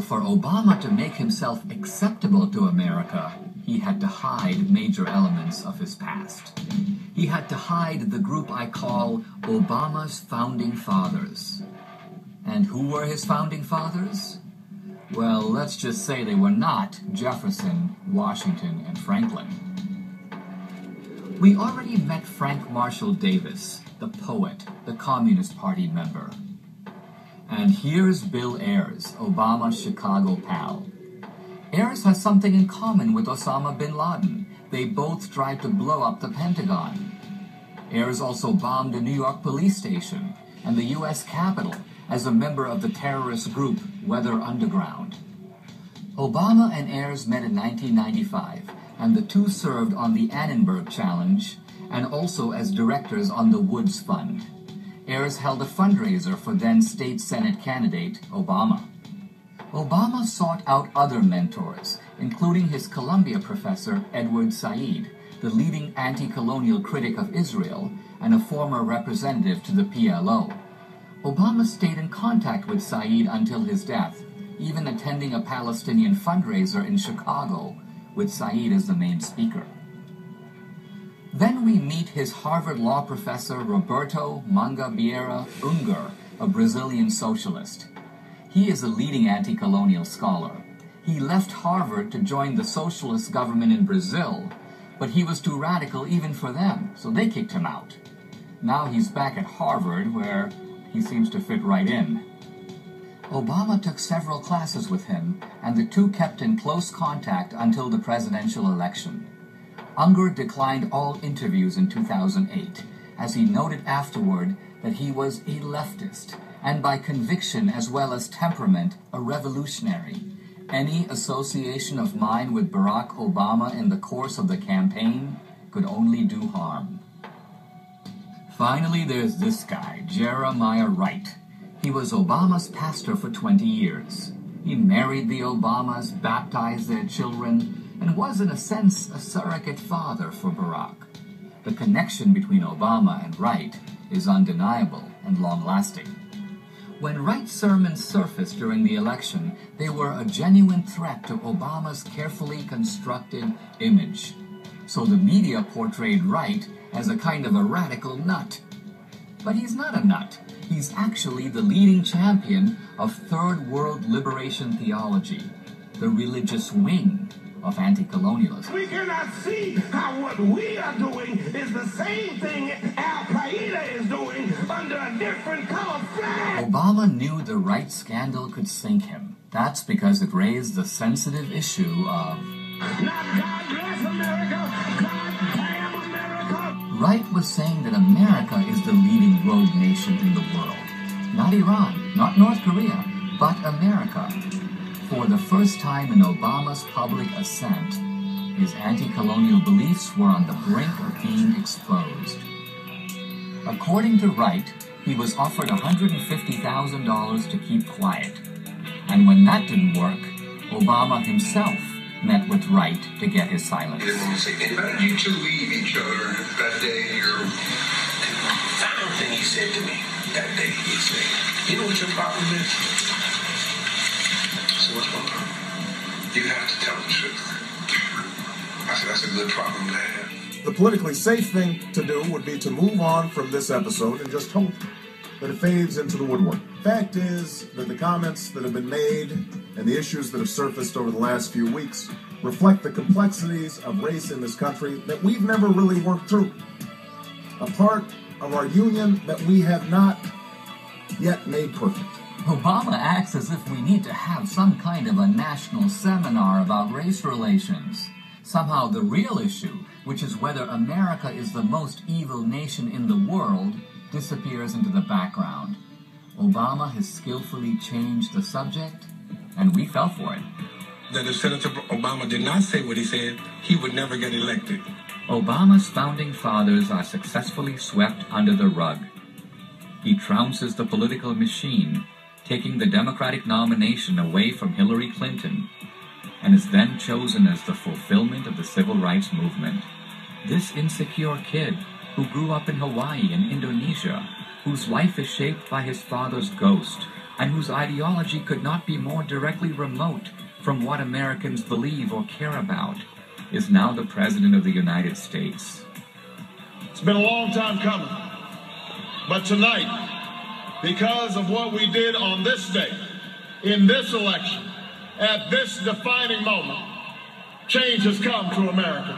for Obama to make himself acceptable to America, he had to hide major elements of his past. He had to hide the group I call Obama's Founding Fathers. And who were his Founding Fathers? Well, let's just say they were not Jefferson, Washington, and Franklin. We already met Frank Marshall Davis, the poet, the Communist Party member. And here's Bill Ayers, Obama's Chicago pal. Ayers has something in common with Osama bin Laden. They both tried to blow up the Pentagon. Ayers also bombed a New York police station and the U.S. Capitol as a member of the terrorist group Weather Underground. Obama and Ayers met in 1995, and the two served on the Annenberg Challenge and also as directors on the Woods Fund. Ayers held a fundraiser for then State Senate candidate Obama. Obama sought out other mentors, including his Columbia professor Edward Said, the leading anti-colonial critic of Israel and a former representative to the PLO. Obama stayed in contact with Said until his death, even attending a Palestinian fundraiser in Chicago, with Said as the main speaker. Then we meet his Harvard law professor Roberto Mangabeira Unger, a Brazilian socialist. He is a leading anti-colonial scholar. He left Harvard to join the socialist government in Brazil, but he was too radical even for them, so they kicked him out. Now he's back at Harvard, where he seems to fit right in. Obama took several classes with him, and the two kept in close contact until the presidential election. Unger declined all interviews in 2008, as he noted afterward that he was a leftist, and by conviction as well as temperament, a revolutionary. Any association of mine with Barack Obama in the course of the campaign could only do harm. Finally, there's this guy, Jeremiah Wright. He was Obama's pastor for 20 years. He married the Obamas, baptized their children, and was in a sense a surrogate father for Barack. The connection between Obama and Wright is undeniable and long-lasting. When Wright's sermons surfaced during the election, they were a genuine threat to Obama's carefully constructed image. So the media portrayed Wright as a kind of a radical nut. But he's not a nut. He's actually the leading champion of Third World Liberation theology, the religious wing of anti-colonialism. We cannot see how what we are doing is the same thing Al-Qaeda is doing under a different color flag. Obama knew the Wright scandal could sink him. That's because it raised the sensitive issue of not God bless America, God damn America. Wright was saying that America is the leading rogue nation in the world. Not Iran, not North Korea, but America. For the first time in Obama's public ascent, his anti-colonial beliefs were on the brink of being exposed. According to Wright, he was offered $150,000 to keep quiet. And when that didn't work, Obama himself met with Wright to get his silence. He didn't want to say anything about you two leave each other that day. The final thing he said to me that day, he said, you know what your problem is? So what's my problem? You have to tell the truth. I said, that's a good problem to have. The politically safe thing to do would be to move on from this episode and just hope that it fades into the woodwork. Fact is that the comments that have been made and the issues that have surfaced over the last few weeks reflect the complexities of race in this country that we've never really worked through. A part of our union that we have not yet made perfect. Obama acts as if we need to have some kind of a national seminar about race relations. Somehow the real issue, which is whether America is the most evil nation in the world, disappears into the background. Obama has skillfully changed the subject, and we fell for it. That if Senator Obama did not say what he said, he would never get elected. Obama's founding fathers are successfully swept under the rug. He trounces the political machine, taking the Democratic nomination away from Hillary Clinton, and is then chosen as the fulfillment of the civil rights movement. This insecure kid, who grew up in Hawaii and Indonesia, whose life is shaped by his father's ghost, and whose ideology could not be more directly remote from what Americans believe or care about, is now the President of the United States. It's been a long time coming, but tonight, because of what we did on this day, in this election, at this defining moment, change has come to America.